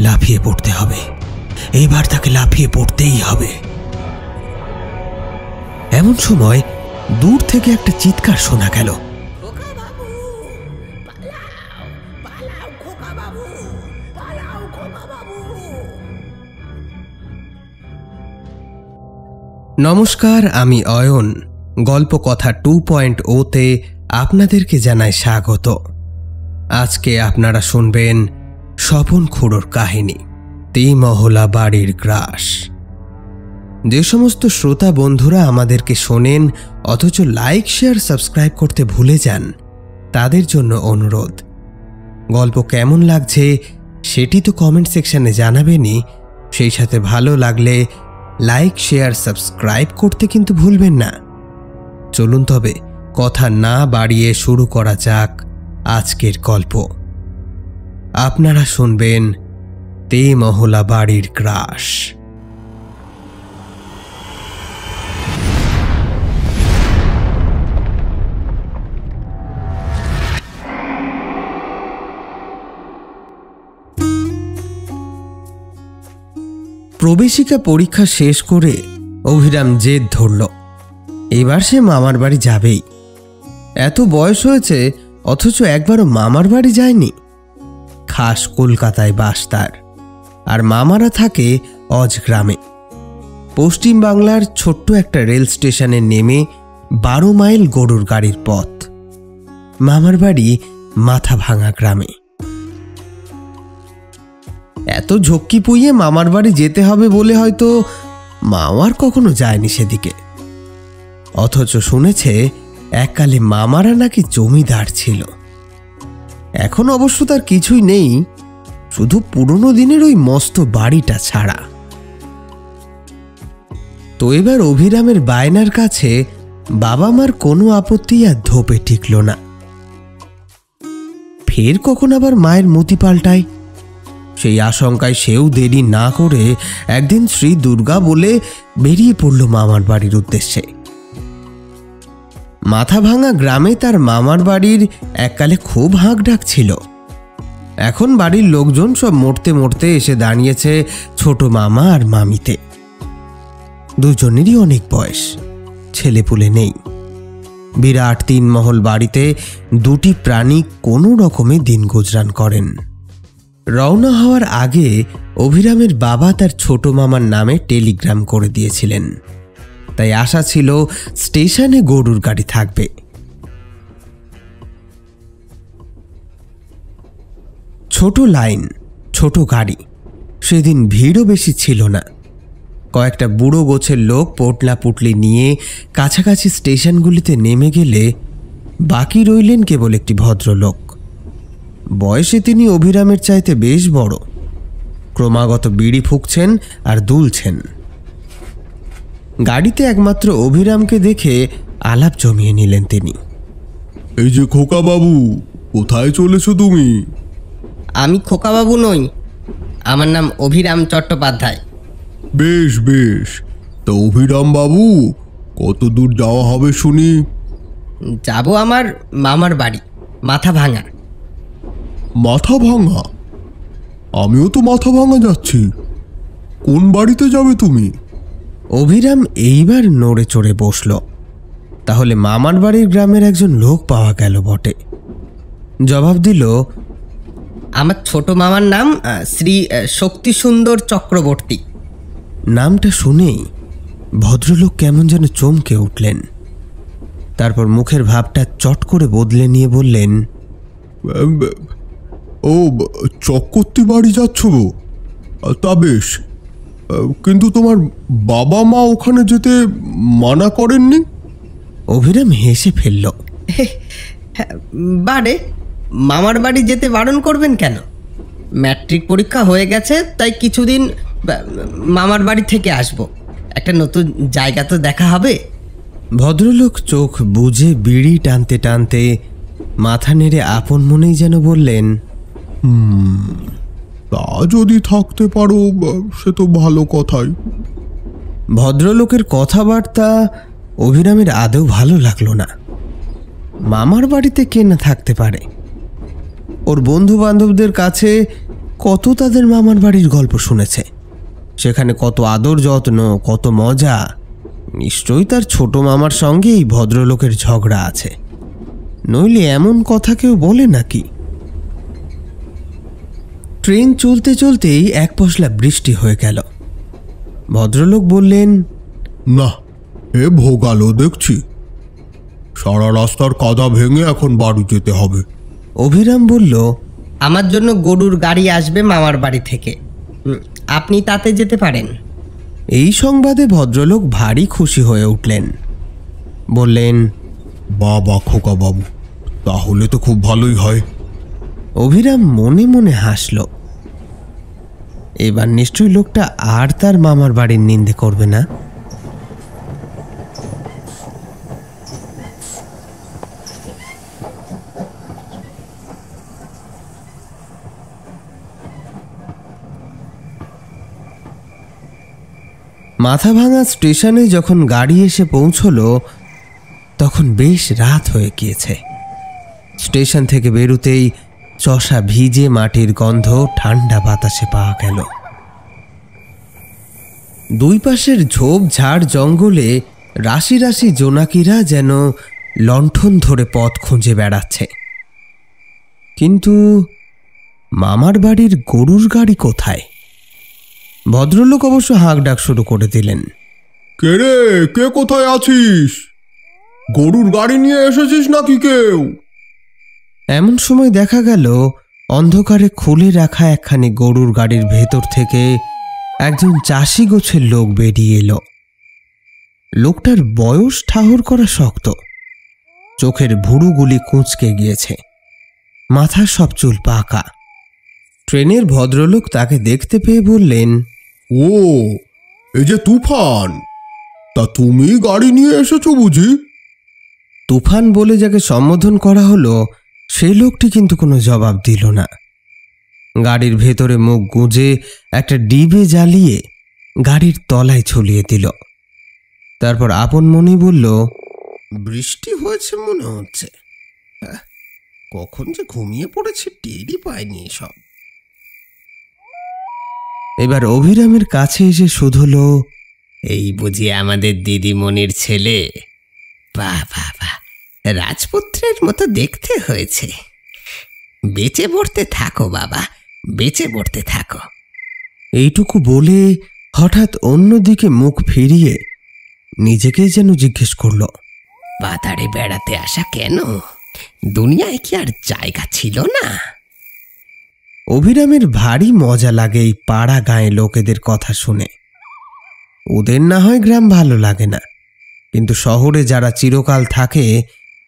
লাফিয়ে পড়তে হবে, এবার তাকে লাফিয়ে পড়তেই হবে। এমন সময় দূর থেকে একটা চিৎকার শোনা গেল। নমস্কার, আমি অয়ন। গল্প কথা 2.0-তে আপনাদেরকে জানাই স্বাগত। আজকে আপনারা শুনবেন স্বপন খুড়োর কাহিনী, ত্রিমহলা বাড়ির গ্রাস। যে সমস্ত শ্রোতা বন্ধুরা আমাদেরকে শোনেন অথচ লাইক, শেয়ার, সাবস্ক্রাইব করতে ভুলে যান, তাদের জন্য অনুরোধ, গল্প কেমন লাগছে সেটি তো কমেন্ট সেকশনে জানাবেনই, সেই সাথে ভালো লাগলে লাইক, শেয়ার, সাবস্ক্রাইব করতে কিন্তু ভুলবেন না। চলুন তবে কথা না বাড়িয়ে শুরু করা যাক আজকের গল্প। আপনারা শুনবেন ত্রিমহলা বাড়ির গ্রাস। প্রবেশিকা পরীক্ষা শেষ করে অভিরাম জেদ ধরল, এবার সে মামার বাড়ি যাবেই। এত বয়স হয়েছে অথচ একবারও মামার বাড়ি যায়নি। খাস কলকাতায় বাস তার, আর মামারা থাকে অজগ্রামে। পশ্চিম বাংলার ছোট্ট একটা রেল স্টেশনে নেমে 12 মাইল গরুর গাড়ির পথ। মামার বাড়ি মাথাভাঙা গ্রামে। এত ঝক্কি পুইয়ে মামার বাড়ি যেতে হবে বলে হয়তো মামার কখনো যায়নি সেদিকে। অথচ শুনেছে এককালে মামারা নাকি জমিদার ছিল। এখন অবশ্য তার কিছুই নেই, শুধু পুরনো দিনের ওই মস্ত বাড়িটা ছাড়া। তো এবার অভিরামের বায়নার কাছে বাবা মার কোনো আপত্তি আর ধোপে টিকল না। ফের কখন আবার মায়ের মতি পাল্টায়, সেই আশঙ্কায় সেও দেরি না করে একদিন শ্রী দুর্গা বলে বেরিয়ে পড়ল মামার বাড়ির উদ্দেশ্যে। মাথাভাঙা গ্রামে তার মামার বাড়ির এককালে খুব হাঁক ডাক ছিল। এখন বাড়ির লোকজন সব মরতে মরতে এসে দাঁড়িয়েছে ছোট মামা আর মামিতে। দুজনেরই অনেক বয়স, ছেলেপুলে নেই। বিরাট 3 মহল বাড়িতে 2টি প্রাণী কোনো রকমে দিন গুজরান করেন। রওনা হওয়ার আগে অভিরামের বাবা তার ছোট মামার নামে টেলিগ্রাম করে দিয়েছিলেন, তাই আশা ছিল স্টেশনে গরুর গাড়ি থাকবে। ছোট লাইন, ছোট গাড়ি, সেদিন ভিড়ও বেশি ছিল না। কয়েকটা বুড়ো গোছের লোক পোটলা পুটলি নিয়ে কাছাকাছি স্টেশনগুলিতে নেমে গেলে বাকি রইলেন কেবল একটি ভদ্রলোক। বয়সে তিনি অভিরামের চাইতে বেশ বড়, ক্রমাগত বিড়ি ফুঁকছেন আর দুলছেন। গাড়িতে একমাত্র অভিরামকে দেখে আলাপ জমিয়ে নিলেন তিনি। এই যে খোকা বাবু, কোথায় চলেছো তুমি? আমি খোকা বাবু নই, আমার নাম অভিরাম চট্টোপাধ্যায়। বেশ বেশ, তা অভিরাম বাবু কত দূর যাওয়া হবে শুনি? যাব আমার মামার বাড়ি মাথাভাঙা। মাথাভাঙা? আমিও তো মাথাভাঙা যাচ্ছি। কোন বাড়িতে যাবে তুমি? অভিরাম এইবার নড়ে চড়ে বসল। তাহলে মামার বাড়ির গ্রামের একজন লোক পাওয়া গেল বটে। জবাব দিল, আমার ছোট মামার নাম শ্রী শক্তিসুন্দর চক্রবর্তী। নামটা শুনেই ভদ্রলোক কেমন যেন চমকে উঠলেন। তারপর মুখের ভাবটা চট করে বদলে নিয়ে বললেন, ও চক্রবর্তী বাড়ি যাচ্ছ গো? তা বেশ, কিন্তু তোমার বাবা মা ওখানে যেতে মানা করেননি? অভিরাম হেসে ফেলল। বারে, মামার বাড়ি যেতে বারণ করবেন কেন? ম্যাট্রিক পরীক্ষা হয়ে গেছে, তাই কিছুদিন মামার বাড়ি থেকে আসব, একটা নতুন জায়গা তো দেখা হবে। ভদ্রলোক চোখ বুজে বিড়ি টানতে টানতে মাথা নেড়ে আপন মনেই যেন বললেন, তা যদি থাকতে পারো সে তো ভালো কথাই। ভদ্রলোকের কথাবার্তা অভিরামের আদৌ ভালো লাগলো না। মামার বাড়িতে কে না থাকতে পারে? ওর বন্ধু বান্ধবদের কাছে কত তাদের মামার বাড়ির গল্প শুনেছে, সেখানে কত আদর যত্ন, কত মজা। নিশ্চয়ই তার ছোট মামার সঙ্গে এই ভদ্রলোকের ঝগড়া আছে, নইলে এমন কথা কেউ বলে নাকি। ট্রেন চলতে চলতেই এক পশলা বৃষ্টি হয়ে গেল। ভদ্রলোক বললেন, না, এ ভোগালো দেখছি। সারা রাস্তার কাদা ভেঙে এখন বাড়ি যেতে হবে। অভিরাম বলল, আমার জন্য গরুর গাড়ি আসবে মামার বাড়ি থেকে, আপনি তাতে যেতে পারেন। এই সংবাদে ভদ্রলোক ভারী খুশি হয়ে উঠলেন। বললেন, বাবা খোকা বাবু, তাহলে তো খুব ভালোই হয়। অভিরাম মনে মনে হাসল। এবার নিশ্চয়ই লোকটা আর তার মামার বাড়ির নিন্দে করবে না। মাথাভাঙা স্টেশনে যখন গাড়ি এসে পৌঁছলো তখন বেশ রাত হয়ে গিয়েছে। স্টেশন থেকে বেরোতেই চষা ভিজে মাটির গন্ধ ঠান্ডা বাতাসে পাওয়া গেল। দুই পাশের ঝোপঝাড় জঙ্গলে রাশি রাশি জোনাকিরা যেন লণ্ঠন ধরে পথ খুঁজে বেড়াচ্ছে। কিন্তু মামার বাড়ির গরুর গাড়ি কোথায়? ভদ্রলোক অবশ্য হাঁক ডাক শুরু করে দিলেন। কে রে, কে কোথায় আছিস? গরুর গাড়ি নিয়ে এসেছিস নাকি কেউ? এমন সময় দেখা গেল অন্ধকারে খুলে রাখা একখানি গরুর গাড়ির ভেতর থেকে একজন চাষি গোছের লোক বেরিয়ে এলো। লোকটার বয়স ঠাহর করা শক্ত, চোখের ভুরুগুলি কুঁচকে গিয়েছে, মাথার সব চুল পাকা। ট্রেনের ভদ্রলোক তাকে দেখতে পেয়ে বললেন, ও, এই যে তুফান, তা তুমি গাড়ি নিয়ে এসেছো বুঝি? তুফান বলে যাকে সম্বোধন করা হলো সেই লোকটি কিন্তু কোনো জবাব দিল না। গাড়ির ভেতরে মুখ গুঁজে একটা ডিবে জ্বালিয়ে গাড়ির তলায় ঝুলিয়ে দিল। তারপর আপন মনেই বলল, বৃষ্টি হয়েছে মনে হচ্ছে, কখন যে ঘুমিয়ে পড়েছে টেরই পায়নি সব। এবার অভিরামের কাছে এসে শুধল, এই বুঝি আমাদের দিদিমণির ছেলে? বাহ বাহ বাহ, রাজপুত্রের মতো দেখতে হয়েছে। বেঁচে পড়তে থাকো বাবা, বেঁচে পড়তে থাকো। এইটুকু বলে হঠাৎ অন্যদিকে মুখ ফিরিয়ে নিজেকে যেন জিজ্ঞেস করল, বাতারে বেড়াতে আসা কেন? দুনিয়ায় কি আর জায়গা ছিল না? অভিরামের ভারী মজা লাগে এই পাড়া গাঁয়ে লোকেদের কথা শুনে। ওদের না হয় গ্রাম ভালো লাগে না, কিন্তু শহরে যারা চিরকাল থাকে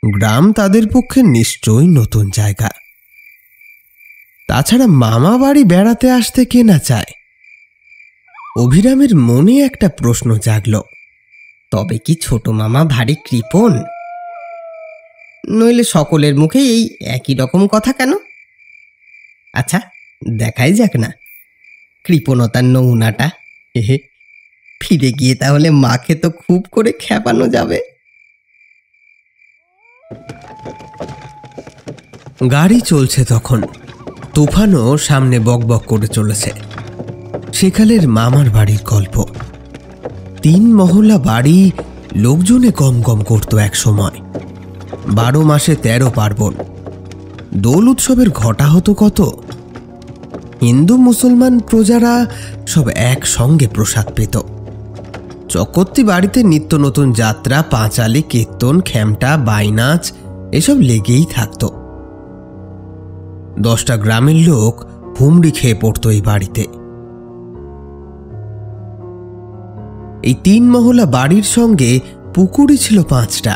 গ্রাম তাদের পক্ষে নিশ্চয়ই নতুন জায়গা। তাছাড়া মামা বাড়ি বেড়াতে আসতে কে না চায়? অভিরামের মনে একটা প্রশ্ন জাগল, তবে কি ছোট মামা ভারী কৃপণ? নইলে সকলের মুখে এই একই রকম কথা কেন? আচ্ছা, দেখাই যাক না কৃপণতার নমুনাটা। হে, ফিরে গিয়ে তাহলে মাকে তো খুব করে খেপানো যাবে। গাড়ি চলছে তখন, তুফানও সামনে বকবক করে চলেছে। সেকালের মামার বাড়ির গল্প। 3 মহলা বাড়ি, লোকজনে গম গম করত এক সময়। 12 মাসে 13 পার্বণ। দোল উৎসবের ঘটা হতো কত। হিন্দু মুসলমান প্রজারা সব একসঙ্গে প্রসাদ পেত। চকর্তি বাড়িতে নিত্য নতুন যাত্রা, পাঁচালি, কীর্তন, খেমটা, বাইনাচ এসব লেগেই থাকত। 10টা গ্রামের লোক হুমড়ি খেয়ে পড়তো এই বাড়িতে। এই 3 মহলা বাড়ির সঙ্গে পুকুরই ছিল 5টা,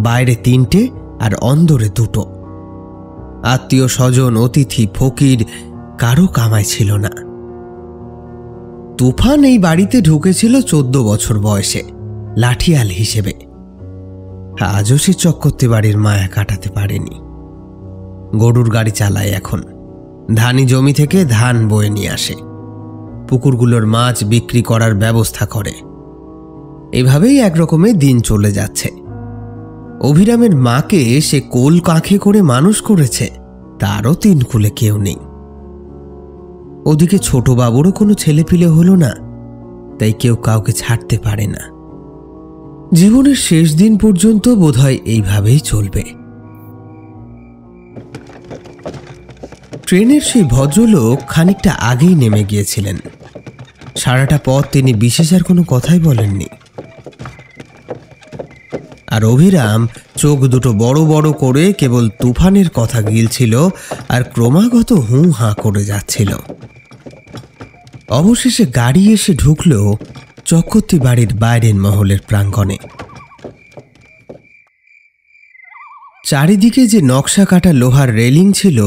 বাইরে 3টে আর অন্দরে 2টো। আত্মীয় স্বজন, অতিথি, ফকির কারো কামাই ছিল না। তুফান এই বাড়িতে ঢুকেছিল 14 বছর বয়সে, লাঠিয়াল হিসেবে। আজও সে চক্রবর্তী বাড়ির মায়া কাটাতে পারেনি। গরুর গাড়ি চালায় এখন, ধানি জমি থেকে ধান বয়ে নিয়ে আসে, পুকুরগুলোর মাছ বিক্রি করার ব্যবস্থা করে। এভাবেই একরকমে দিন চলে যাচ্ছে। অভিরামের মাকে সে কোল কাঁখে করে মানুষ করেছে, তারও 3 কুলে কেউ নেই। ওদিকে ছোট বাবুরও কোনো ছেলেপিলে হলো না, তাই কেউ কাউকে ছাড়তে পারে না। জীবনের শেষ দিন পর্যন্ত বোধহয় এইভাবেই চলবে। ট্রেনের সেই ভদ্রলোক খানিকটা আগেই নেমে গিয়েছিলেন। সারাটা পথ তিনি বিশেষ আর কোনো কথাই বলেননি। আর অভিরাম চোখ দুটো বড় বড় করে কেবল তুফানের কথা গিলছিল আর ক্রমাগত হুঁ হাঁ করে যাচ্ছিল। অবশেষে গাড়ি এসে ঢুকল চক্রবর্তী বাড়ির বাইরের মহলের প্রাঙ্গণে। চারিদিকে যে নকশা কাটা লোহার রেলিং ছিল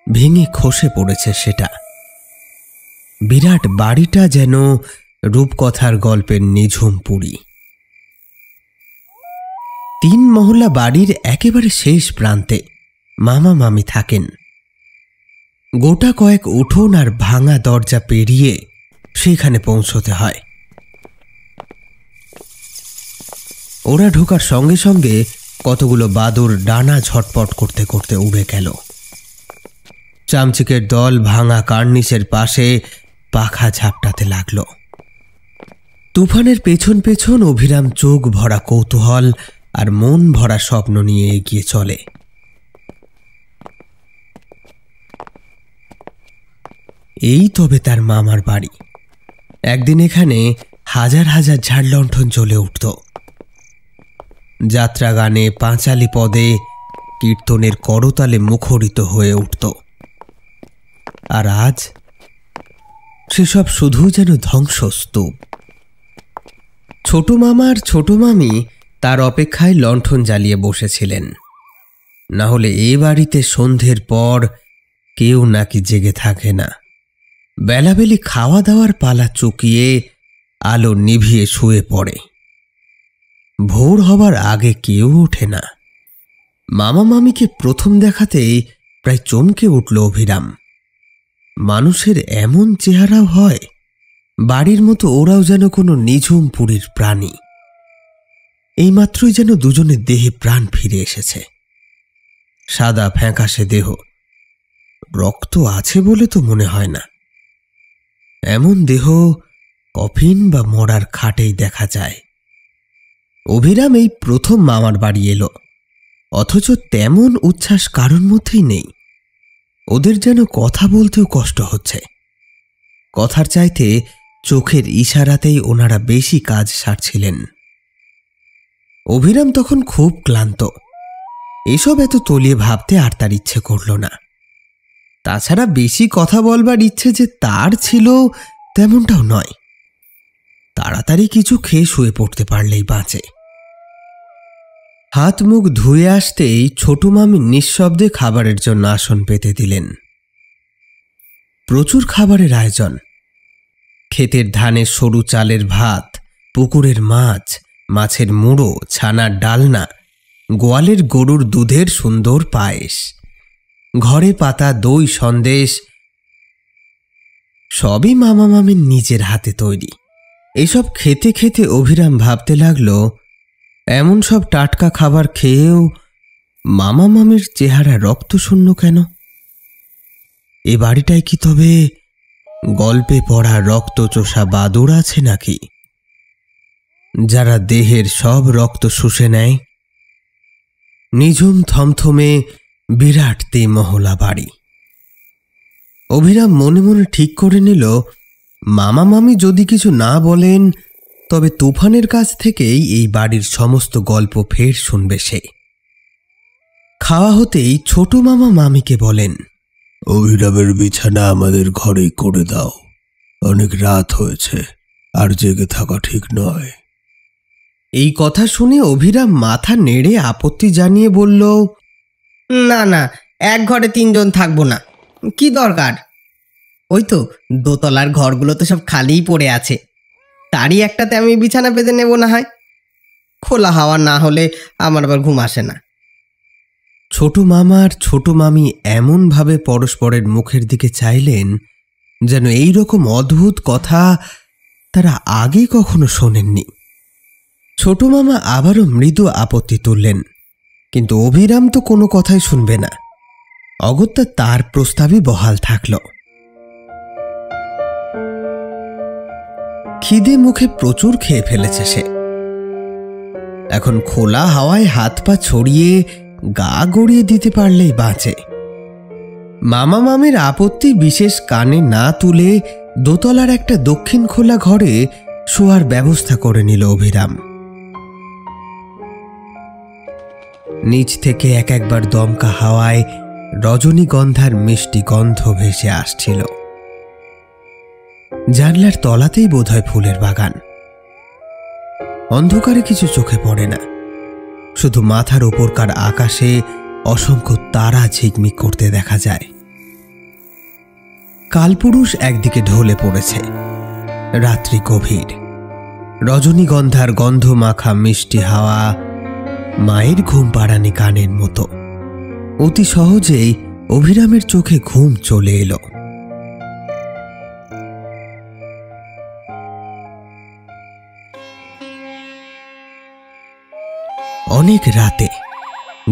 ভেঙে খসে পড়েছে সেটা। বিরাট বাড়িটা যেন রূপকথার গল্পের নিঝুম পুরী। 3 মহল্লা বাড়ির একেবারে শেষ প্রান্তে মামা মামি থাকেন। গোটা কয়েক উঠোন আর ভাঙা দরজা পেরিয়ে সেখানে পৌঁছতে হয়। ওরা ঢোকার সঙ্গে সঙ্গে কতগুলো বাদুর ডানা ঝটপট করতে করতে উড়ে গেল। চামচিকের দল ভাঙা কার্নিসের পাশে পাখা ঝাপটাতে লাগল। তুফানের পেছন পেছন অভিরাম চোখ ভরা কৌতূহল আর মন ভরা স্বপ্ন নিয়ে এগিয়ে চলে। এই তবে তার মামার বাড়ি। একদিন এখানে হাজার হাজার ঝাড়লণ্ঠন জ্বলে উঠত। যাত্রা গানে, পাঁচালি পদে, কীর্তনের করতালে মুখরিত হয়ে উঠত। আর আজ সেসব শুধু যেন ধ্বংসস্তূপ। ছোট মামা আর ছোট মামি তার অপেক্ষায় লণ্ঠন জ্বালিয়ে বসেছিলেন। না হলে এ বাড়িতে সন্ধ্যের পর কেউ নাকি জেগে থাকে না। বেলাবেলি খাওয়া দাওয়ার পালা চুকিয়ে আলো নিভিয়ে শুয়ে পড়ে। ভোর হবার আগে কেউ ওঠে না। মামা মামিকে প্রথম দেখাতেই প্রায় চমকে উঠল অভিরাম। মানুষের এমন চেহারাও হয়? বাড়ির মতো ওরাও যেন কোনো নিঝুম পুরীর প্রাণী। এইমাত্রই যেন দুজনের দেহে প্রাণ ফিরে এসেছে। সাদা ফ্যাকাশে দেহ, রক্ত আছে বলে তো মনে হয় না। এমন দেহ কফিন বা মরার খাটেই দেখা যায়। অভিরাম এই প্রথম মামার বাড়ি এলো, অথচ তেমন উচ্ছ্বাস কারোর মধ্যেই নেই। ওদের যেন কথা বলতেও কষ্ট হচ্ছে। কথার চাইতে চোখের ইশারাতেই ওনারা বেশি কাজ সারছিলেন। অভিরাম তখন খুব ক্লান্ত। এসব এত তলিয়ে ভাবতে আর তার ইচ্ছে করল না। তাছাড়া বেশি কথা বলবার ইচ্ছে যে তার ছিল তেমনটাও নয়। তাড়াতাড়ি কিছু খেয়ে শুয়ে পড়তে পারলেই বাঁচে। হাত মুখ ধুয়ে আসতেই ছোট মামি নিঃশব্দে খাবারের জন্য আসন পেতে দিলেন। প্রচুর খাবারের আয়োজন। ক্ষেতের ধানের সরু চালের ভাত, পুকুরের মাছ, মাছের মুড়ো, ছানার ডালনা, গোয়ালের গরুর দুধের সুন্দর পায়েস, ঘরে পাতা দই সন্দেশ, সবই মামা মামির নিজের হাতে তৈরি। এসব খেতে খেতে অভিরাম ভাবতে লাগল, এমন সব টাটকা খাবার খেয়েও মামা মামির চেহারা রক্তশূন্য কেন? এ বাড়িটায় কি তবে গল্পে পড়া রক্তচোষা বাদুড় আছে নাকি, যারা দেহের সব রক্ত শুষে নেয়? নিঝুম থমথমে বিরাট মহলা বাড়ি। অভিরাম মনে মনে ঠিক করে নিল, মামা মামি যদি কিছু না বলেন তবে তুফানের কাছ থেকেই এই বাড়ির সমস্ত গল্প ফের শুনবে সে। খাওয়া হতেই ছোট মামা মামিকে বলেন, অভিরামের বিছানা আমাদের ঘরেই করে দাও। অনেক রাত হয়েছে, আর জেগে থাকা ঠিক নয়। এই কথা শুনে অভিরাম মাথা নেড়ে আপত্তি জানিয়ে বলল, না না, এক ঘরে 3 জন থাকবো না। কি দরকার? ওই তো দোতলার ঘরগুলো তো সব খালিই পড়ে আছে, তারই একটাতে আমি বিছানা পেতে নেব না হয়। খোলা হাওয়া না হলে আমার আবার ঘুম আসে না। ছোট মামা আর ছোট মামি এমনভাবে পরস্পরের মুখের দিকে চাইলেন যেন এই রকম অদ্ভুত কথা তারা আগে কখনো শোনেননি। ছোট মামা আবারও মৃদু আপত্তি তুললেন, কিন্তু অভিরাম তো কোনো কথাই শুনবে না। অগত্যা তার প্রস্তাবই বহাল থাকল। খিদে মুখে প্রচুর খেয়ে ফেলেছে সে। এখন খোলা হাওয়ায় হাত পা ছড়িয়ে গা গড়িয়ে দিতে পারলেই বাঁচে। মামা মামির আপত্তি বিশেষ কানে না তুলে দোতলার একটা দক্ষিণ খোলা ঘরে শোয়ার ব্যবস্থা করে নিল অভিরাম। নিচ থেকে এক একবার দমকা হাওয়ায় রজনীগন্ধার মিষ্টি গন্ধ ভেসে আসছিল। জানলার তলাতেই বোধহয় ফুলের বাগান। অন্ধকারে কিছু চোখে পড়ে না, শুধু মাথার ওপরকার আকাশে অসংখ্য তারা ঝিকমিক করতে দেখা যায়। কালপুরুষ একদিকে ঢলে পড়েছে। রাত্রি গভীর। রজনীগন্ধার গন্ধ মাখা মিষ্টি হাওয়া মায়ের ঘুম পাড়ানি কানের মতো। অতি সহজেই অভিরামের চোখে ঘুম চলে এলো। অনেক রাতে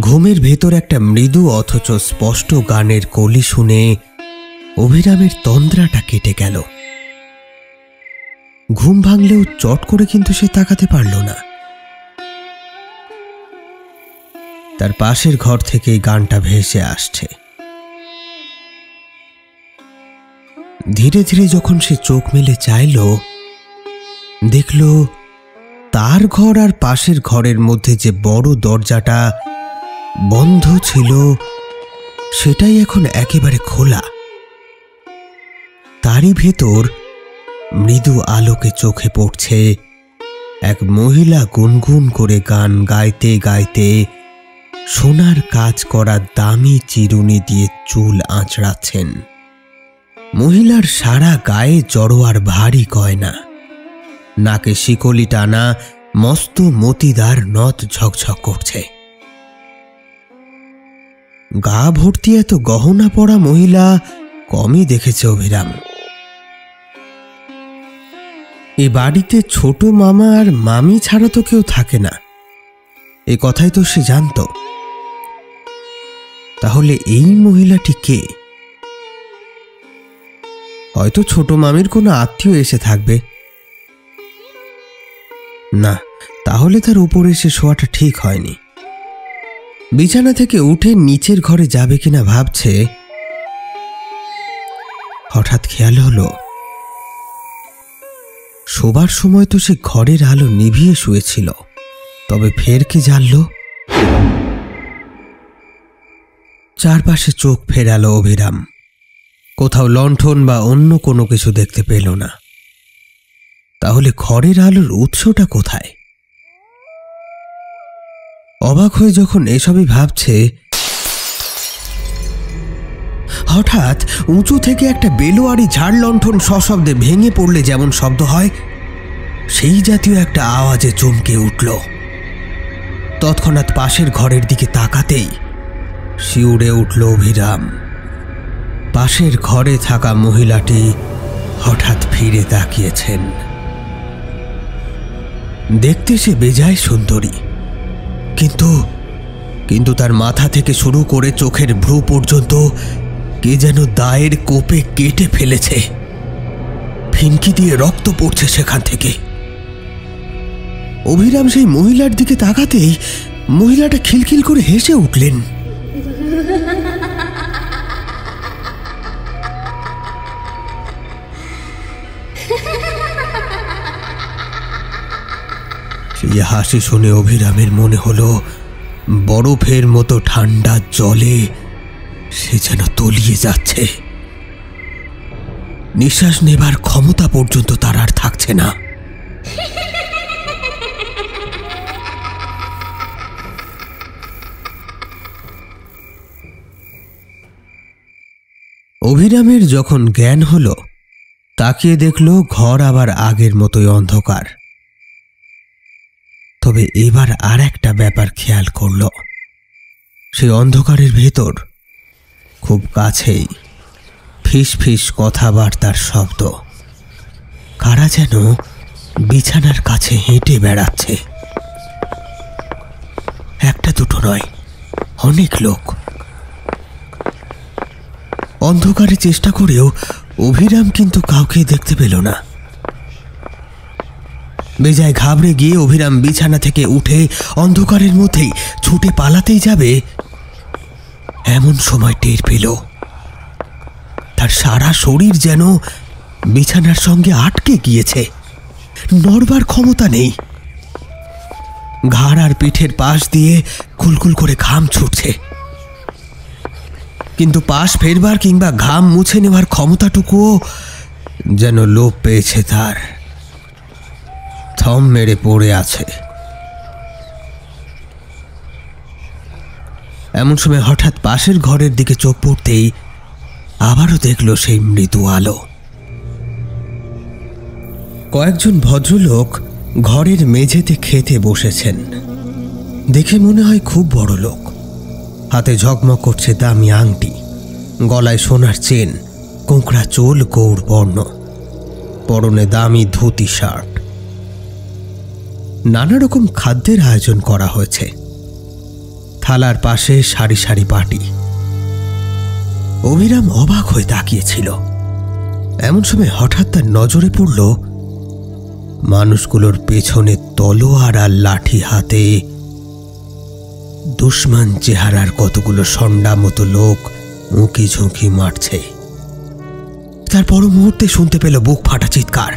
ঘুমের ভেতর একটা মৃদু অথচ স্পষ্ট গানের কলি শুনে অভিরামের তন্দ্রাটা কেটে গেল। ঘুম ভাঙলেও চট করে কিন্তু সে তাকাতে পারল না। তার পাশের ঘর থেকে গানটা ভেসে আসছে। ধীরে ধীরে যখন সে চোখ মেলে চাইল, দেখল তার ঘর আর পাশের ঘরের মধ্যে যে বড় দরজাটা বন্ধ ছিল সেটাই এখন একেবারে খোলা। তারই ভেতর মৃদু আলোকে চোখে পড়ছে এক মহিলা গুনগুন করে গান গাইতে গাইতে সোনার কাজ করা দামি চিরুনি দিয়ে চুল আঁচড়াচ্ছেন। মহিলার সারা গায়ে জড়োয়ার ভারী গয়না, নাকে শিকলি টানা মস্ত মতিদার নথ ঝকঝক করছে। গা ভর্তি এত গহনা পরা মহিলা কমই দেখেছে অভিরাম। এ বাড়িতে ছোট মামা আর মামি ছাড়া তো কেউ থাকে না, এ কথাই তো সে জানত। তাহলে এই মহিলাটি কে? হয়তো ছোট মামির কোনো আত্মীয় এসে থাকবে। না, তাহলে তার উপরে এসে শোয়াটা ঠিক হয়নি। বিছানা থেকে উঠে নিচের ঘরে যাবে কিনা ভাবছে, হঠাৎ খেয়াল হলো শোবার সময় তো সে ঘরের আলো নিভিয়ে শুয়েছিল, তবে ফের কি জানল? চারপাশে চোখ ফেরালো অভিরাম। কোথাও লণ্ঠন বা অন্য কোনো কিছু দেখতে পেল না। তাহলে ঘরের আলোর উৎসটা কোথায়? অবাক হয়ে যখন এসবই ভাবছে, হঠাৎ উঁচু থেকে একটা বেলোয়ারি ঝাড় লণ্ঠন সশব্দে ভেঙে পড়লে যেমন শব্দ হয়, সেই জাতীয় একটা আওয়াজে চমকে উঠল। তৎক্ষণাৎ পাশের ঘরের দিকে তাকাতেই শিউরে উঠল অভিরাম। পাশের ঘরে থাকা মহিলাটি হঠাৎ ফিরে তাকিয়েছেন। দেখতে সে বেজায় সুন্দরী, কিন্তু তার মাথা থেকে শুরু করে চোখের ভ্রু পর্যন্ত কে যেন দায়ের কোপে কেটে ফেলেছে। ফিনকি দিয়ে রক্ত পড়ছে সেখান থেকে। অভিরাম সেই মহিলার দিকে তাকাতেই মহিলাটা খিলখিল করে হেসে উঠলেন। সেই হাসি শুনে অভিরামের মনে হলো বরফের মতো ঠান্ডা জলে সে যেন তলিয়ে যাচ্ছে। নিঃশ্বাস নেবার ক্ষমতা পর্যন্ত তার আর থাকছে না। অভিরামের যখন জ্ঞান হলো, তাকিয়ে দেখল ঘর আবার আগের মতোই অন্ধকার। তবে এবার আর একটা ব্যাপার খেয়াল করল। সেই অন্ধকারের ভেতর খুব কাছেই ফিস ফিস কথাবার্তার শব্দ। কারা যেন বিছানার কাছে হেঁটে বেড়াচ্ছে। একটা দুটো নয়, অনেক লোক। অন্ধকারে চেষ্টা করেও অভিরাম কিন্তু কাউকে দেখতে পেল না। বেজায় ঘাবড়ে গিয়ে অভিরাম বিছানা থেকে উঠে অন্ধকারের মধ্যেই ছুটে পালাতেই যাবে, এমন সময় টের পেল তার সারা শরীর যেন বিছানার সঙ্গে আটকে গিয়েছে, নড়বার ক্ষমতা নেই। ঘাড় আর পিঠের পাশ দিয়ে কুলকুল করে ঘাম ছুটছে, কিন্তু পাশ ফেরবার কিংবা ঘাম মুছে নেওয়ার ক্ষমতাটুকুও যেন লোপ পেয়েছে তার। থম মেরে পড়ে আছে। এমন সময় হঠাৎ পাশের ঘরের দিকে চোখ পড়তেই আবারও দেখল সেই মৃদু আলো। কয়েকজন ভদ্রলোক ঘরের মেঝেতে খেতে বসেছেন। দেখে মনে হয় খুব বড় লোক। হাতে ঝকমক করছে দামি আংটি, গলায় সোনার চেন, কোঁকড়া চুল গৌড় বর্ণ, পরনে দামি ধুতি শার্ট। নানা রকম খাদ্যের আয়োজন করা হয়েছে। থালার পাশে সারি সারি বাটি। অভিরাম অবাক হয়ে তাকিয়েছিল। এমন সময় হঠাৎ তার নজরে পড়ল মানুষগুলোর পেছনে তলোয়ার আর লাঠি হাতে দুশ্মন চেহারার কতগুলো ষণ্ডা মতো লোক উঁকি ঝুঁকি মারছে। তার পর মুহূর্তে শুনতে পেল বুক ফাটা চিৎকার।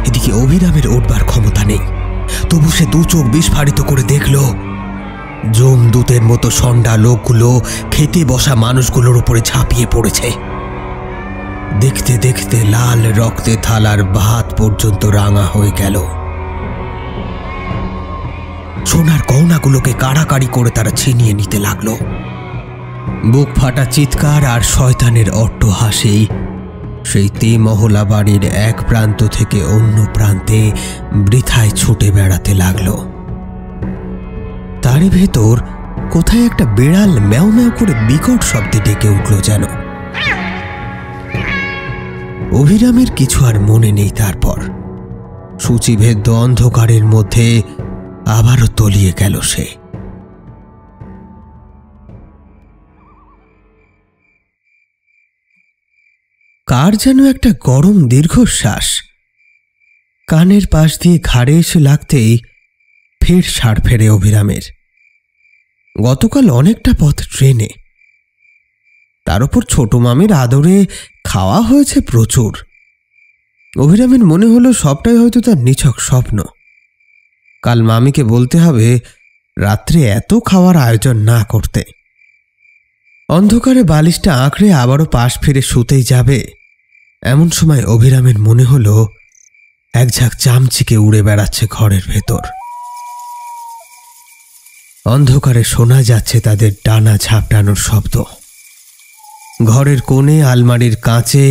এদিকে অভিরামের উঠবার ক্ষমতা নেই, তবু সে দু চোখ বিস্ফারিত করে দেখল যমদূতের মতো ষণ্ডা লোকগুলো খেতে বসা মানুষগুলোর উপরে ঝাঁপিয়ে পড়েছে। দেখতে দেখতে লাল রক্তে থালার ভাত পর্যন্ত রাঙা হয়ে গেল। সোনার গয়নাগুলোকে কাড়াকাড়ি করে তারা ছিনিয়ে নিতে লাগলো। বুক ফাটা চিৎকার আর শয়তানের অট্টহাসি সেই মহলা বাড়ির এক প্রান্ত থেকে অন্য প্রান্তে বৃথায় ছুটে বেড়াতে লাগলো। তারই ভেতর কোথায় একটা বিড়াল ম্যাও ম্যাও করে বিকট শব্দে ডেকে উঠল যেন। অভিরামের কিছু আর মনে নেই। তারপর সূচিভেদ্য অন্ধকারের মধ্যে আবারও তলিয়ে গেল সে। কার যেন একটা গরম দীর্ঘশ্বাস কানের পাশ দিয়ে ঘাড়ে এসে লাগতেই ফের সার ফেরে অভিরামের। গতকাল অনেকটা পথ ট্রেনে, তার উপর ছোট মামির আদরে খাওয়া হয়েছে প্রচুর। অভিরামের মনে হলো সবটাই হয়তো তার নিছক স্বপ্ন। কাল মামিকে বলতে হবে রাত্রে এত খাওয়ার আয়োজন না করতে। অন্ধকারে বালিশটা আঁকড়ে আবারও পাশ ফিরে শুতেই যাবে, এমন সময় অভিরামের মনে হলো এক ঝাঁক চামচিকে উড়ে বেড়াচ্ছে ঘরের ভেতর। অন্ধকারে শোনা যাচ্ছে তাদের ডানা ঝাপটানোর শব্দ। ঘরের কোণে আলমারির কাঁচে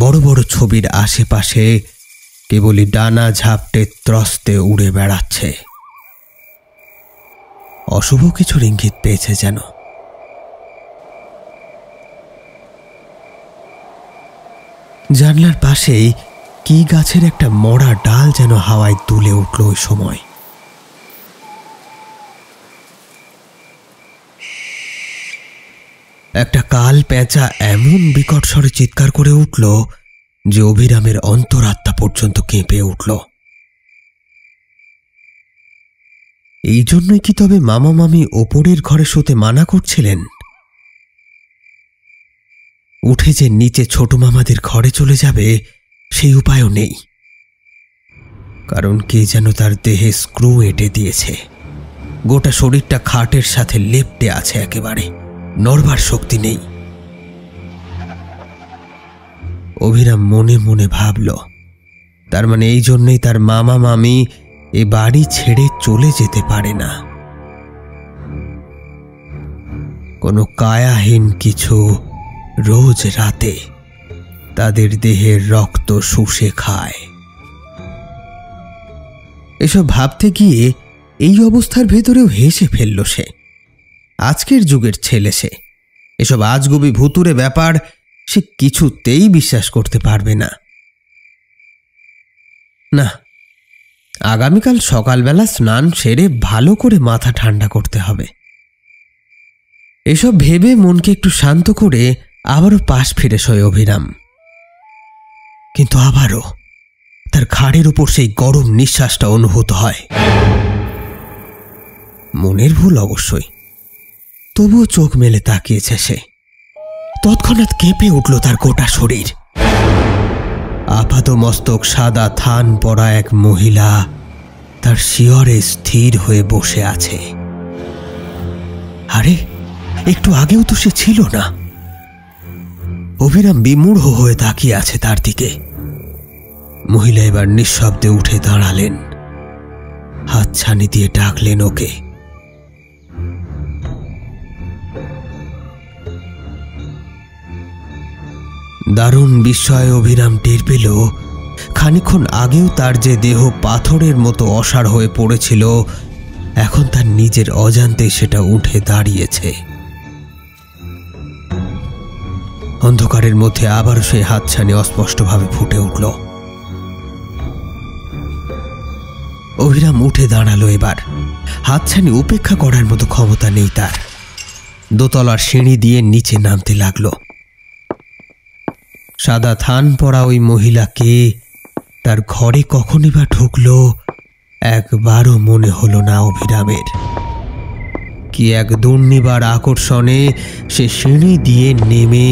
বড় বড় ছবির আশেপাশে কেবলই ডানা ঝাপটে ত্রস্তে উড়ে বেড়াচ্ছে। অশুভ কিছুর ইঙ্গিত পেয়েছে যেন। জানলার পাশেই কি গাছের একটা মরা ডাল যেন হাওয়ায় দুলে উঠল ওই সময়। একটা কাল পেঁচা এমন বিকট স্বরে চিৎকার করে উঠল যে অভিরামের অন্তরাত্মা পর্যন্ত কেঁপে উঠল। এই জন্যই কি তবে মামা মামি ওপরের ঘরে শুতে মানা করছিলেন? উঠে যে নিচে ছোট মামাদের ঘরে চলে যাবে সেই উপায়ও নেই, কারণ কে যেন তার দেহে স্ক্রু এঁটে দিয়েছে। গোটা শরীরটা খাটের সাথে লেপ্টে আছে, একেবারে নড়বার শক্তি নেই। অভিরাম মনে মনে ভাবল, তার মানে এই জন্যই তার মামা মামি এ বাড়ি ছেড়ে চলে যেতে পারে না। কোনো কায়াহীন কিছু রোজ রাতে তাদের দেহের রক্ত শুষে খায়। এসব ভাবতে গিয়ে এই অবস্থার ভেতরেও হেসে ফেলল সে। আজকের যুগের ছেলে সে। এসব আজগুবি ভুতুরে ব্যাপার সে কিছুতেই বিশ্বাস করতে পারবে না। না, আগামীকাল সকালবেলা স্নান সেরে ভালো করে মাথা ঠান্ডা করতে হবে। এসব ভেবে মনকে একটু শান্ত করে আবারও পাশ ফিরে শোয় অভিরাম। কিন্তু তার ঘাড়ের উপর সেই গরম নিঃশ্বাসটা অনুভূত হয়। মনের ভুল অবশ্যই, তবুও চোখ মেলে তাকিয়েছে সে। তৎক্ষণাৎ কেঁপে উঠল তার গোটা শরীর। আপাতমস্তক সাদা থান পরা এক মহিলা তার শিয়রে স্থির হয়ে বসে আছে। আরে, একটু আগেও তো সে ছিল না। অভিরাম বিমূঢ় হয়ে তাকিয়ে আছে তার দিকে। মহিলা এবার নিঃশব্দে উঠে দাঁড়ালেন, হাতছানি দিয়ে ডাকলেন ওকে। দারুণ বিস্ময়ে অভিরাম টের পেল খানিকক্ষণ আগেও তার যে দেহ পাথরের মতো অসাড় হয়ে পড়েছিল, এখন তার নিজের অজান্তে সেটা উঠে দাঁড়িয়েছে। অন্ধকারের মধ্যে আবারও সেই হাতছানি অস্পষ্টভাবে ফুটে উঠল। অভিরাম উঠে দাঁড়ালো। এবার হাতছানি উপেক্ষা করার মতো ক্ষমতা নেই তার। দোতলার সিঁড়ি দিয়ে নিচে নামতে লাগলো। সাদা থান পরা ওই মহিলাকে তার ঘরে কখনই বা ঢুকলো একবারও মনে হলো না অভিরামের। কি এক দুর্নিবার আকর্ষণে সে সিঁড়ি দিয়ে নেমে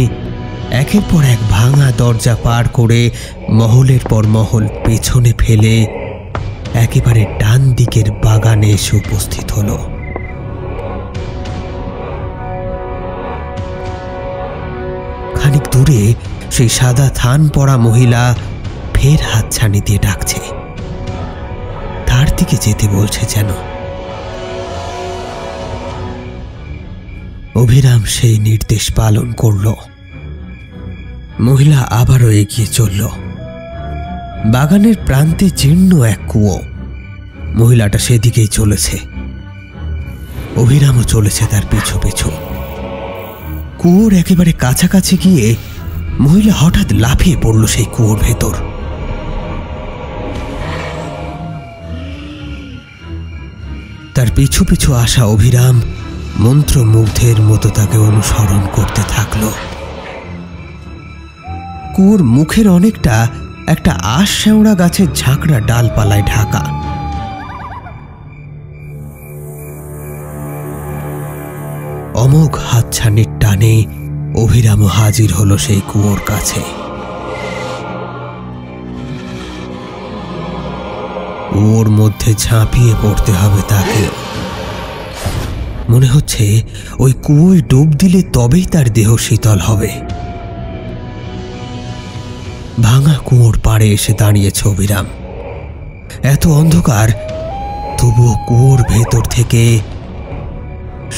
একের পর এক ভাঙা দরজা পার করে মহলের পর মহল পেছনে ফেলে একেবারে ডান দিকের বাগানে এসে উপস্থিত হলো। খানিক দূরে সেই সাদা থান পরা মহিলা ফের হাতছানি দিয়ে ডাকছে, তার দিকে যেতে বলছে যেন। অভিরাম সেই নির্দেশ পালন করল। মহিলা আবারও এগিয়ে চলল। বাগানের প্রান্তে জীর্ণ এক কুয়ো। মহিলাটা সেদিকেই চলেছে। অভিরামও চলেছে তার পিছু পিছু। কুয়োর একেবারে কাছাকাছি গিয়ে মহিলা হঠাৎ লাফিয়ে পড়ল সেই কুয়োর ভেতর। তার পিছু পিছু আসা অভিরাম মন্ত্রমুগ্ধের মতো তাকে অনুসরণ করতে থাকল। কুয়োর মুখের অনেকটা একটা আশ শেওড়া গাছের ঝাঁকড়া ডালপালায় ঢাকা। অমোঘ হাতছানির টানে অভিরামও হাজির হলো সেই কুয়োর কাছে। কুয়োর মধ্যে ঝাঁপিয়ে পড়তে হবে তাকে। মনে হচ্ছে ওই কুয়োয় ডুব দিলে তবেই তার দেহ শীতল হবে। ভাঙা কুয়োর পাড়ে এসে দাঁড়িয়েছে অভিরাম। এত অন্ধকার, তবুও কুয়োর ভেতর থেকে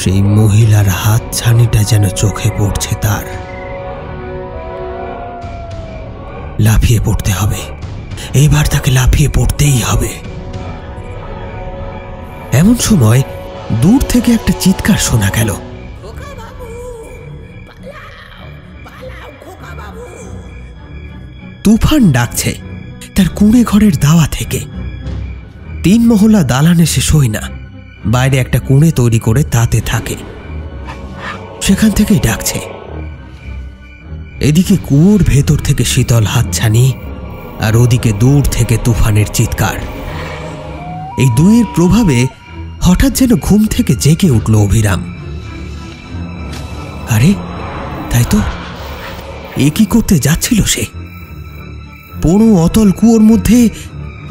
সেই মহিলার হাতছানিটা যেন চোখে পড়ছে তার। লাফিয়ে পড়তে হবে, এইবার তাকে লাফিয়ে পড়তেই হবে। এমন সময় দূর থেকে একটা চিৎকার শোনা গেল। তুফান ডাকছে তার কুঁড়ে ঘরের দাওয়া থেকে। 3 মহলা দালানে সে শোয় না, বাইরে একটা কুঁড়ে তৈরি করে তাতে থাকে। সেখান থেকেই ডাকছে। এদিকে কুয়োর ভেতর থেকে শীতল হাতছানি, আর ওদিকে দূর থেকে তুফানের চিৎকার। এই দুইয়ের প্রভাবে হঠাৎ যেন ঘুম থেকে জেগে উঠল অভিরাম। আরে, তাই তো, এ কি করতে যাচ্ছিল সে? পুরো অতল কুয়োর মধ্যে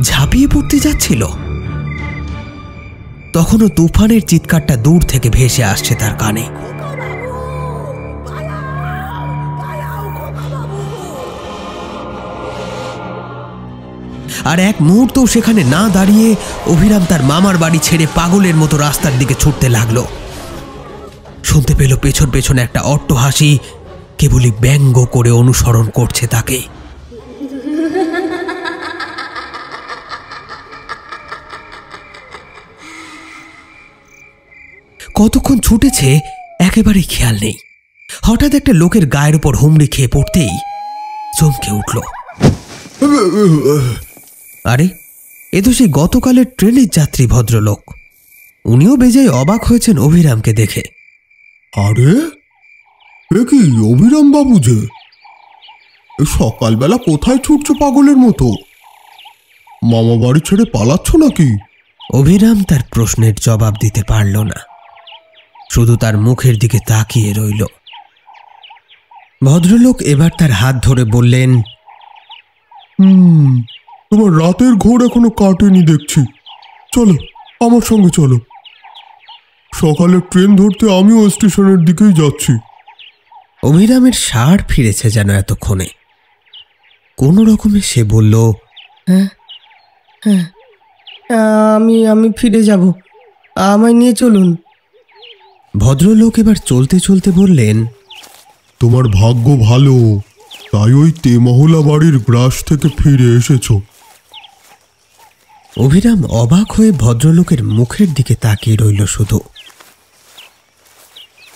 ঝাঁপিয়ে পড়তে যাচ্ছিল। তখনও তুফানের চিৎকারটা দূর থেকে ভেসে আসছে তার কানে। আর এক মুহূর্তও সেখানে না দাঁড়িয়ে অভিরাম তার মামার বাড়ি ছেড়ে পাগলের মতো রাস্তার দিকে ছুটতে লাগলো। শুনতে পেল পেছন পেছনে একটা অট্টহাসি কেবলই ব্যঙ্গ করে অনুসরণ করছে তাকে। কতক্ষণ ছুটেছে একেবারেই খেয়াল নেই। হঠাৎ একটা লোকের গায়ের উপর হুমড়ি খেয়ে পড়তেই চমকে উঠল। আরে, এ তো সেই গতকালের ট্রেনের যাত্রী ভদ্রলোক। উনিও বেজায় অবাক হয়েছেন অভিরামকে দেখে। আরে, এ কি অভিরাম বাবু যে? সকালবেলা কোথায় ছুটছো পাগলের মতো? মামা বাড়ি ছেড়ে পালাচ্ছ নাকি? অভিরাম তার প্রশ্নের জবাব দিতে পারল না, শুধু তার মুখের দিকে তাকিয়ে রইল। ভদ্রলোক এবার তার হাত ধরে বললেন, তোমার রাতের ঘোর এখনো কাটেনি দেখছি। চলো, আমার সঙ্গে চলো। সকালে ট্রেন ধরতে আমিও স্টেশনের দিকেই যাচ্ছি। অভিরামের ষাঁড় ফিরেছে যেন এতক্ষণে। কোনো রকমে সে বলল, হ্যাঁ হ্যাঁ, আমি ফিরে যাব, আমায় নিয়ে চলুন। ভদ্রলোক এবার চলতে চলতে বললেন, তোমার ভাগ্য ভালো, তাই ওই তেমহলা বাড়ির গ্রাস থেকে ফিরে এসেছো। অভিরাম অবাক হয়ে ভদ্রলোকের মুখের দিকে তাকিয়ে রইল শুধু।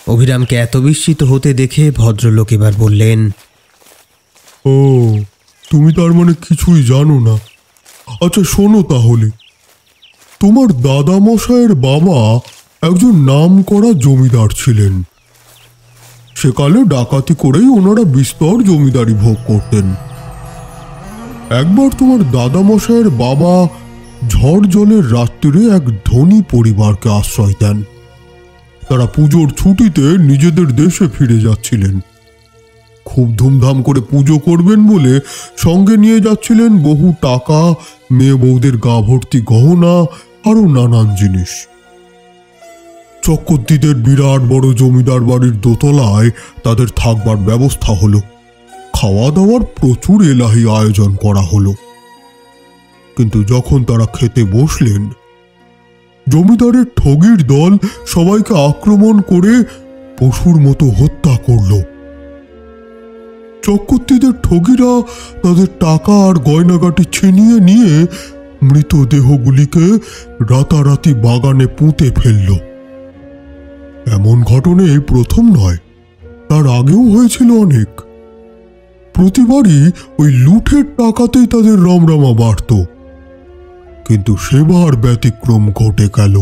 অভিরামকে এত বিস্মিত হতে দেখে ভদ্রলোক এবার বললেন, ও, তুমি তার মানে কিছুই জানো না। আচ্ছা শোনো তাহলে, তোমার দাদা মশাইয়ের বাবা একজন নামকরা জমিদার ছিলেন। সেকালে ডাকাতি করেই ওনারা বিস্তর জমিদারি ভোগ করতেন। একবার তোমার দাদা মশাইয়ের বাবা ঝড় জলের রাত্রিরে এক ধনী পরিবারকে আশ্রয় দেন। তারা পুজোর ছুটিতে নিজেদের দেশে ফিরে যাচ্ছিলেন। খুব ধুমধাম করে পুজো করবেন বলে সঙ্গে নিয়ে যাচ্ছিলেন বহু টাকা, মেয়ে বউদের গা ভর্তি গহনা, আরো নানান জিনিস। চক্রবর্তীদের বিরাট বড় জমিদার বাড়ির দোতলায় তাদের থাকবার ব্যবস্থা হলো। খাওয়া দাওয়ার প্রচুর এলাহি আয়োজন করা হলো। কিন্তু যখন তারা খেতে বসলেন, জমিদারের ঠগীর দল সবাইকে আক্রমণ করে পশুর মতো হত্যা করল। চক্রবর্তীদের ঠগীরা তাদের টাকা আর গয়নাগাটি ছিনিয়ে নিয়ে মৃতদেহগুলিকে রাতারাতি বাগানে পুঁতে ফেলল। এমন ঘটনা এই প্রথম নয়, তার আগেও হয়েছিল অনেক। প্রতিবারই ওই লুঠের টাকাতেই তাদের রমরমা বাড়ত। কিন্তু সেবার ব্যতিক্রম ঘটে গেল।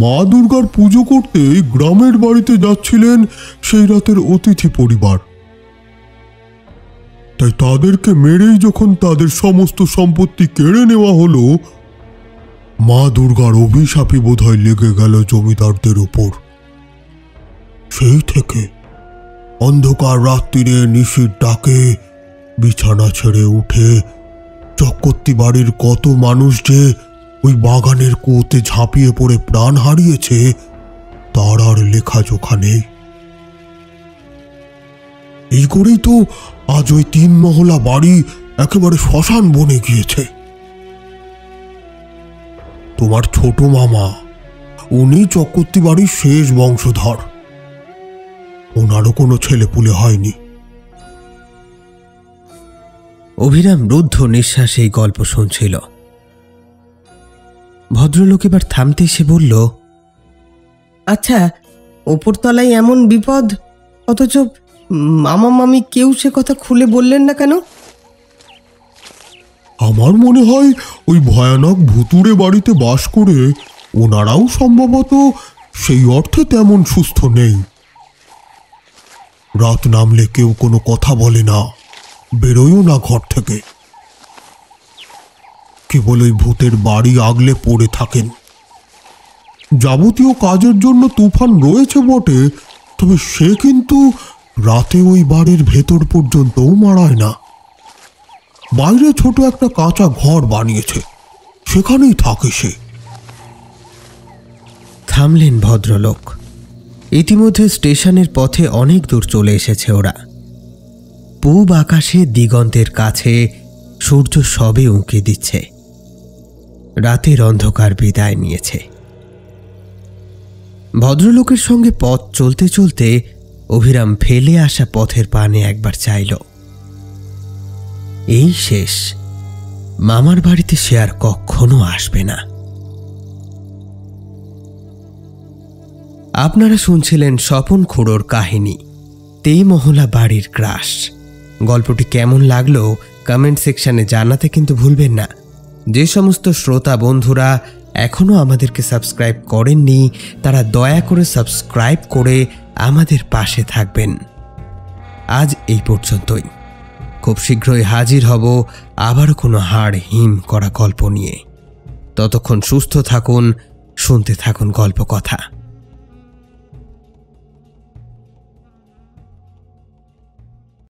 মা দুর্গার পুজো করতে গ্রামের বাড়িতে যাচ্ছিলেন সেই রাতের অতিথি পরিবার। তাই তাদেরকে মেরেই যখন তাদের সমস্ত সম্পত্তি কেড়ে নেওয়া হলো, মা দুর্গার অভিশাপই বোধহয় লেগে গেল জমিদারদের উপর। সেই থেকে অন্ধকার রাত্রিরে নিশির ডাকে বিছানা ছেড়ে উঠে চক্রবর্তী বাড়ির কত মানুষ যে ওই বাগানের কুয়োতে ঝাঁপিয়ে পড়ে প্রাণ হারিয়েছে তার আর লেখাজোখা নেই। এই করেই তো আজ ওই 3 মহলা বাড়ি একেবারে শ্মশান বনে গিয়েছে। তোমার ছোট মামা, উনি চক্রবর্তী বাড়ির শেষ বংশধর। ওনারও কোনো ছেলেপুলে হয়নি। অভিরাম রুদ্ধ নিঃশ্বাসে এই গল্প শুনছিল। ভদ্রলোক এবার থামতে সে বলল, আচ্ছা, ওপরতলায় এমন বিপদ, অথচ মামা মামি কেউ সে কথা খুলে বললেন না কেন? আমার মনে হয় ওই ভয়ানক ভুতুড়ে বাড়িতে বাস করে ওনারাও সম্ভবত সেই অর্থে তেমন সুস্থ নেই। রাত নামলে কেউ কোনো কথা বলে না, বেরোয়ও না ঘর থেকে। কেবল ওই ভূতের বাড়ি আগলে পড়ে থাকেন। যাবতীয় কাজের জন্য তুফান রয়েছে বটে, তবে সে কিন্তু রাতে ওই বাড়ির ভেতর পর্যন্তও মারায় না। বাইরে ছোট একটা কাঁচা ঘর বানিয়েছে, সেখানেই থাকে সে। থামলেন ভদ্রলোক। ইতিমধ্যে স্টেশনের পথে অনেক দূর চলে এসেছে ওরা। পূব আকাশে দিগন্তের কাছে সূর্য সবে উঁকি দিচ্ছে। রাতের অন্ধকার বিদায় নিয়েছে। ভদ্রলোকের সঙ্গে পথ চলতে চলতে অভিরাম ফেলে আসা পথের পানে একবার চাইল। এই শেষ, মামার বাড়িতে সে আর কখনো আসবে না। আপনারা শুনছিলেন স্বপন খুড়োর কাহিনী তেমহলা বাড়ির গ্রাস। গল্পটি কেমন লাগলো কমেন্ট সেকশনে জানাতে কিন্তু ভুলবেন না। যে সমস্ত শ্রোতা বন্ধুরা এখনও আমাদেরকে সাবস্ক্রাইব করেননি, তারা দয়া করে সাবস্ক্রাইব করে আমাদের পাশে থাকবেন। আজ এই পর্যন্তই। খুব শীঘ্রই হাজির হব আবারও কোনো হাড় হিম করা গল্প নিয়ে। ততক্ষণ সুস্থ থাকুন, শুনতে থাকুন গল্প কথা।